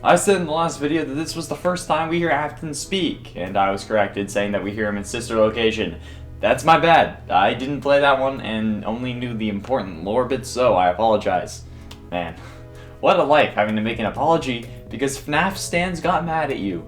I said in the last video that this was the first time we hear Afton speak, and I was corrected saying that we hear him in Sister Location. That's my bad. I didn't play that one and only knew the important lore bits, so I apologize. Man, what a life having to make an apology because FNAF stans got mad at you.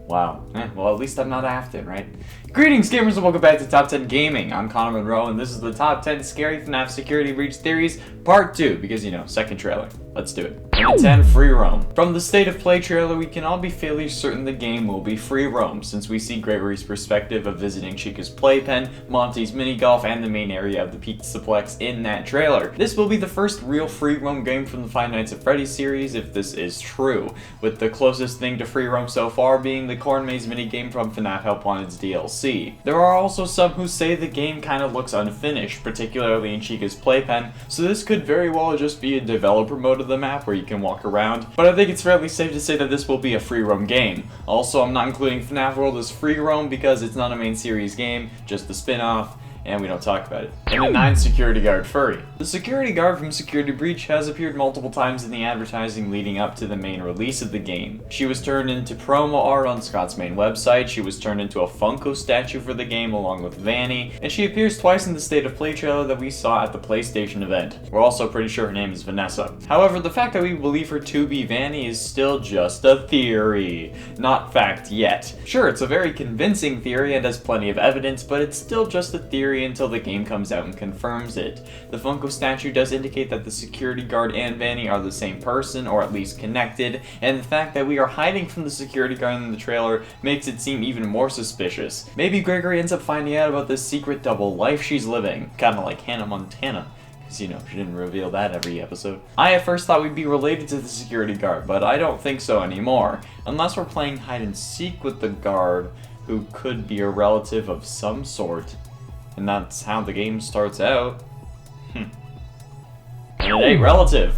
Wow. Well, at least I'm not Afton, right? Greetings, gamers, and welcome back to Top 10 Gaming. I'm Connor Monroe, and this is the Top 10 Scary FNAF Security Breach Theories, Part 2, because, you know, second trailer. Let's do it. Number 10, Free Roam. From the State of Play trailer, we can all be fairly certain the game will be free roam, since we see Gregory's perspective of visiting Chica's playpen, Monty's mini-golf, and the main area of the Pizzaplex in that trailer. This will be the first real free roam game from the Five Nights at Freddy series, if this is true, with the closest thing to free roam so far being the Corn Maze minigame from FNAF Help Wanted's DLC. There are also some who say the game kinda looks unfinished, particularly in Chica's playpen, so this could very well just be a developer mode of the map where you can walk around, but I think it's fairly safe to say that this will be a free roam game. Also, I'm not including FNAF World as free roam because it's not a main series game, just the spin-off, and we don't talk about it. Number 9, Security Guard Furry. The security guard from Security Breach has appeared multiple times in the advertising leading up to the main release of the game. She was turned into promo art on Scott's main website, she was turned into a Funko statue for the game along with Vanny, and she appears twice in the State of Play trailer that we saw at the PlayStation event. We're also pretty sure her name is Vanessa. However, the fact that we believe her to be Vanny is still just a theory, not fact yet. Sure, it's a very convincing theory and has plenty of evidence, but it's still just a theory until the game comes out and confirms it. The Funko statue does indicate that the security guard and Vanny are the same person, or at least connected, and the fact that we are hiding from the security guard in the trailer makes it seem even more suspicious. Maybe Gregory ends up finding out about this secret double life she's living, kinda like Hannah Montana. You know, she didn't reveal that every episode. I at first thought we'd be related to the security guard, but I don't think so anymore. Unless we're playing hide and seek with the guard, who could be a relative of some sort. And that's how the game starts out. And it ain't relative.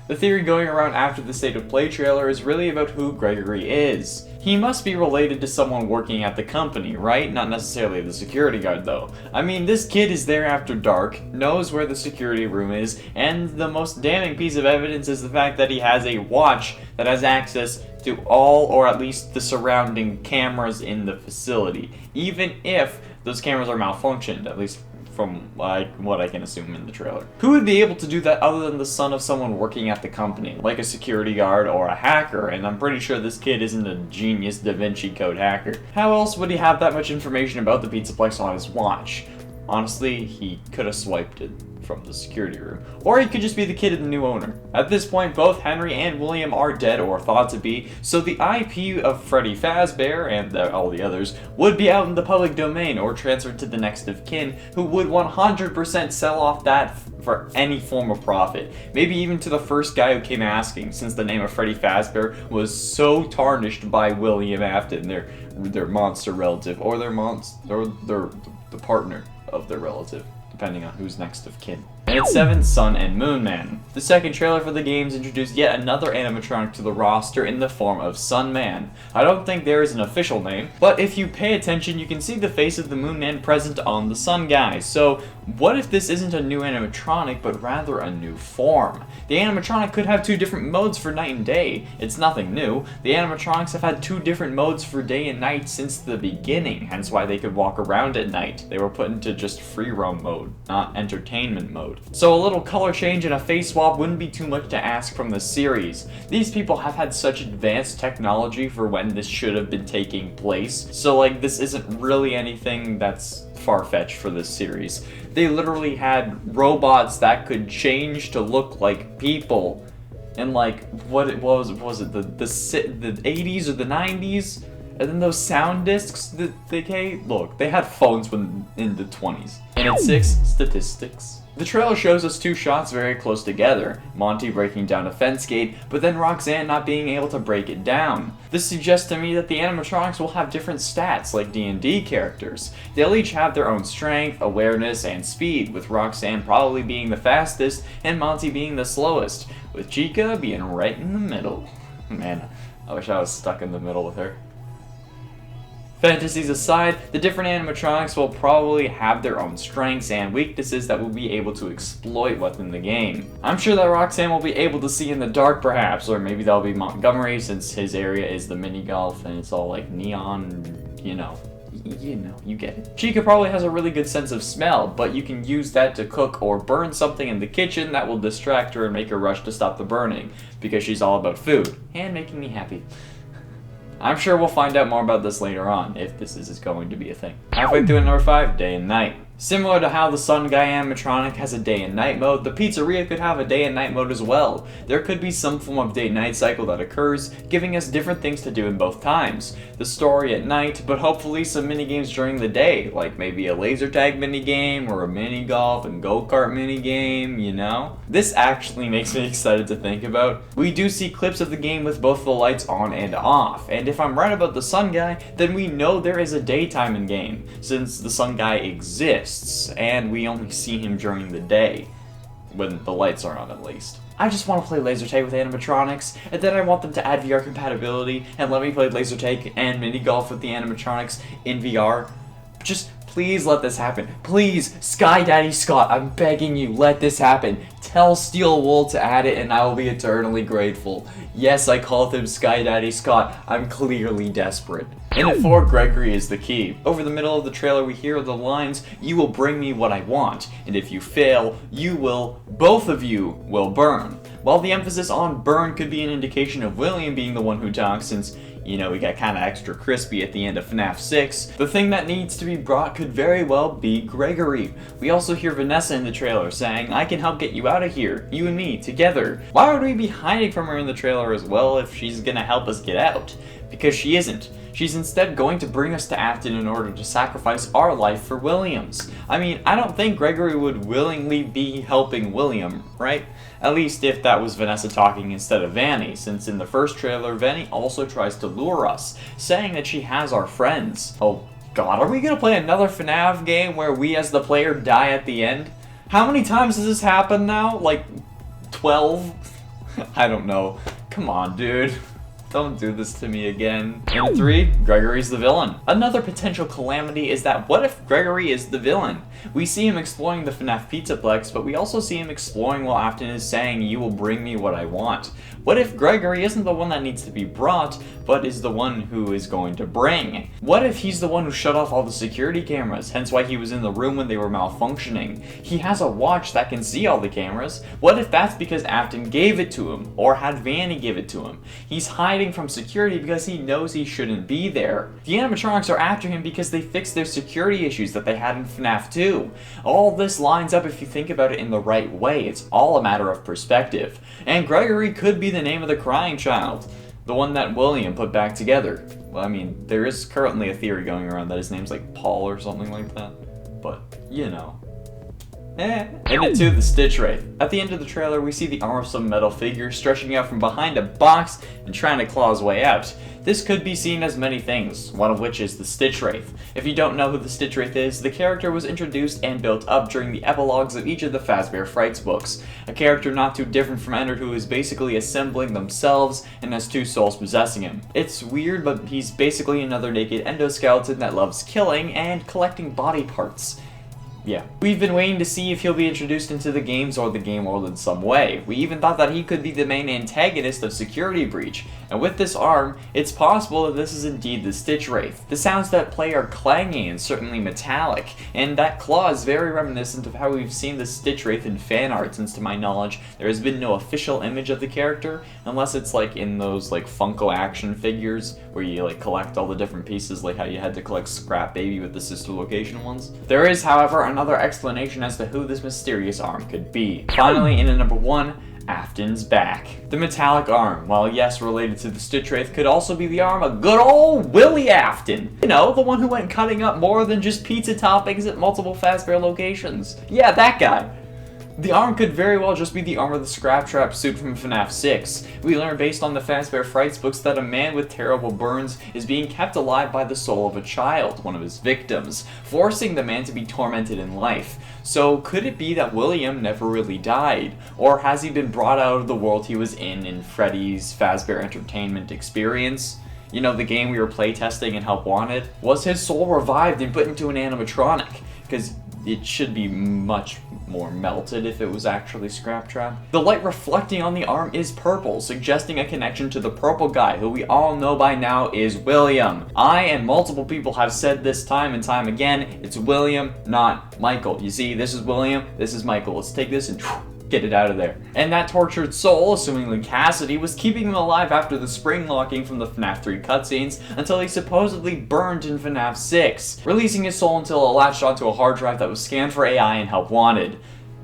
The theory going around after the State of Play trailer is really about who Gregory is. He must be related to someone working at the company, right? Not necessarily the security guard though. I mean, this kid is there after dark, knows where the security room is, and the most damning piece of evidence is the fact that he has a watch that has access to all, or at least the surrounding cameras in the facility, even if those cameras are malfunctioned, at least from what I can assume in the trailer. Who would be able to do that other than the son of someone working at the company, like a security guard or a hacker, and I'm pretty sure this kid isn't a genius Da Vinci Code hacker. How else would he have that much information about the Pizzaplex on his watch? Honestly, he could have swiped it from the security room. Or he could just be the kid of the new owner. At this point, both Henry and William are dead or thought to be, so the IP of Freddy Fazbear and all the others would be out in the public domain or transferred to the next of kin, who would 100% sell off that for any form of profit. Maybe even to the first guy who came asking, since the name of Freddy Fazbear was so tarnished by William Afton, their monster relative, or the partner of their relative, depending on who's next of kin. And at 7, Sun and Moon Man. The second trailer for the games introduced yet another animatronic to the roster in the form of Sun Man. I don't think there is an official name, but if you pay attention you can see the face of the Moon Man present on the Sun guy. So what if this isn't a new animatronic but rather a new form? The animatronic could have 2 different modes for night and day. It's nothing new. The animatronics have had 2 different modes for day and night since the beginning, hence why they could walk around at night. They were put into just free roam mode, not entertainment mode. So a little color change and a face swap wouldn't be too much to ask from the series. These people have had such advanced technology for when this should have been taking place, so like this isn't really anything that's far-fetched for this series. They literally had robots that could change to look like people in like what it was it the 80s or the 90s? And then those sound discs that they had phones when in the 20s. And at 6, statistics. The trailer shows us 2 shots very close together, Monty breaking down a fence gate, but then Roxanne not being able to break it down. This suggests to me that the animatronics will have different stats like D&D characters. They'll each have their own strength, awareness, and speed, with Roxanne probably being the fastest and Monty being the slowest, with Chica being right in the middle. Man, I wish I was stuck in the middle with her. Fantasies aside, the different animatronics will probably have their own strengths and weaknesses that we'll be able to exploit within the game. I'm sure that Roxanne will be able to see in the dark perhaps, or maybe that'll be Montgomery since his area is the mini golf and it's all like neon, you know, you get it. Chica probably has a really good sense of smell, but you can use that to cook or burn something in the kitchen that will distract her and make her rush to stop the burning, because she's all about food and making me happy. I'm sure we'll find out more about this later on, if this is going to be a thing. Halfway through at number 5, day and night. Similar to how the Sun Guy animatronic has a day and night mode, the pizzeria could have a day and night mode as well. There could be some form of day-night cycle that occurs, giving us different things to do in both times. The story at night, but hopefully some minigames during the day, like maybe a laser tag minigame or a mini golf and go-kart minigame, you know? This actually makes me excited to think about. We do see clips of the game with both the lights on and off, and if I'm right about the Sun Guy, then we know there is a daytime in game, since the Sun Guy exists. And we only see him during the day, when the lights are on at least. I just want to play laser tag with animatronics, and then I want them to add VR compatibility and let me play laser tag and mini golf with the animatronics in VR. Just please let this happen. Please, Sky Daddy Scott, I'm begging you, let this happen. Tell Steel Wool to add it and I will be eternally grateful. Yes, I called him Sky Daddy Scott. I'm clearly desperate. And at 4, Gregory is the key. Over the middle of the trailer we hear the lines, "You will bring me what I want, and if you fail, both of you will burn." While the emphasis on burn could be an indication of William being the one who talks, since, you know, we got kinda extra crispy at the end of FNAF 6, the thing that needs to be brought could very well be Gregory. We also hear Vanessa in the trailer saying, "I can help get you out of here, you and me, together." Why would we be hiding from her in the trailer as well if she's gonna help us get out? Because she isn't. She's instead going to bring us to Afton in order to sacrifice our life for William's. I mean, I don't think Gregory would willingly be helping William, right? At least if that was Vanessa talking instead of Vanny, since in the first trailer, Vanny also tries to lure us, saying that she has our friends. Oh god, are we gonna play another FNAF game where we as the player die at the end? How many times has this happened now? Like, 12? I don't know. Come on, dude. Don't do this to me again. And 3, Gregory's the villain. Another potential calamity is that what if Gregory is the villain? We see him exploring the FNAF Pizzaplex, but we also see him exploring while Afton is saying, "You will bring me what I want." What if Gregory isn't the one that needs to be brought, but is the one who is going to bring? What if he's the one who shut off all the security cameras, hence why he was in the room when they were malfunctioning? He has a watch that can see all the cameras. What if that's because Afton gave it to him, or had Vanny give it to him? He's hiding from security because he knows he shouldn't be there. The animatronics are after him because they fixed their security issues that they had in FNAF 2. All this lines up if you think about it in the right way. It's all a matter of perspective. And Gregory could be the name of the crying child, the one that William put back together. Well, I mean, there is currently a theory going around that his name's like Paul or something like that, but, you know. And at 2, the Stitch Wraith. At the end of the trailer, we see the arm of some metal figure stretching out from behind a box and trying to claw his way out. This could be seen as many things, one of which is the Stitch Wraith. If you don't know who the Stitch Wraith is, the character was introduced and built up during the epilogues of each of the Fazbear Frights books. A character not too different from Ender who is basically assembling themselves and has 2 souls possessing him. It's weird, but he's basically another naked endoskeleton that loves killing and collecting body parts. Yeah. We've been waiting to see if he'll be introduced into the games or the game world in some way. We even thought that he could be the main antagonist of Security Breach, and with this arm, it's possible that this is indeed the Stitch Wraith. The sounds that play are clanging and certainly metallic, and that claw is very reminiscent of how we've seen the Stitch Wraith in fan art, since to my knowledge, there has been no official image of the character, unless it's like in those like Funko action figures, where you like collect all the different pieces, like how you had to collect Scrap Baby with the sister location ones. There is, however, another explanation as to who this mysterious arm could be. Finally, in at number 1, Afton's back. The metallic arm, while yes related to the Stitch Wraith, could also be the arm of good old Willie Afton. You know, the one who went cutting up more than just pizza toppings at multiple Fazbear locations. Yeah, that guy. The arm could very well just be the arm of the Scrap Trap suit from FNAF 6. We learn based on the Fazbear Frights books that a man with terrible burns is being kept alive by the soul of a child, one of his victims, forcing the man to be tormented in life. So could it be that William never really died? Or has he been brought out of the world he was in Freddy's Fazbear Entertainment experience? You know, the game we were playtesting in Help Wanted? Was his soul revived and put into an animatronic? Because it should be much more melted if it was actually Scrap Trap. The light reflecting on the arm is purple, suggesting a connection to the purple guy, who we all know by now is William. I and multiple people have said this time and time again, it's William, not Michael. You see, this is William, this is Michael. Let's take this and get it out of there. And that tortured soul, assumingly Cassidy, was keeping him alive after the spring locking from the FNAF 3 cutscenes until he supposedly burned in FNAF 6, releasing his soul until it latched onto a hard drive that was scanned for AI and Help Wanted.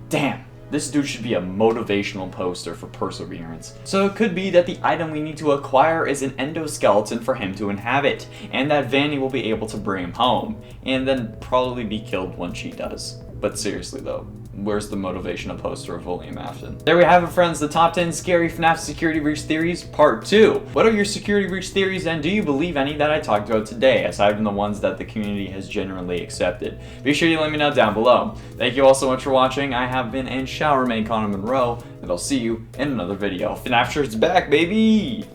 Damn, this dude should be a motivational poster for perseverance. So it could be that the item we need to acquire is an endoskeleton for him to inhabit, and that Vanny will be able to bring him home, and then probably be killed when she does. But seriously though, where's the motivational poster of William Afton? There we have it, friends, the top 10 scary FNAF security breach theories, part 2. What are your security breach theories, and do you believe any that I talked about today, aside from the ones that the community has generally accepted? Be sure you let me know down below. Thank you all so much for watching. I have been and shall remain Connor Monroe, and I'll see you in another video. FNAF shirt's back, baby!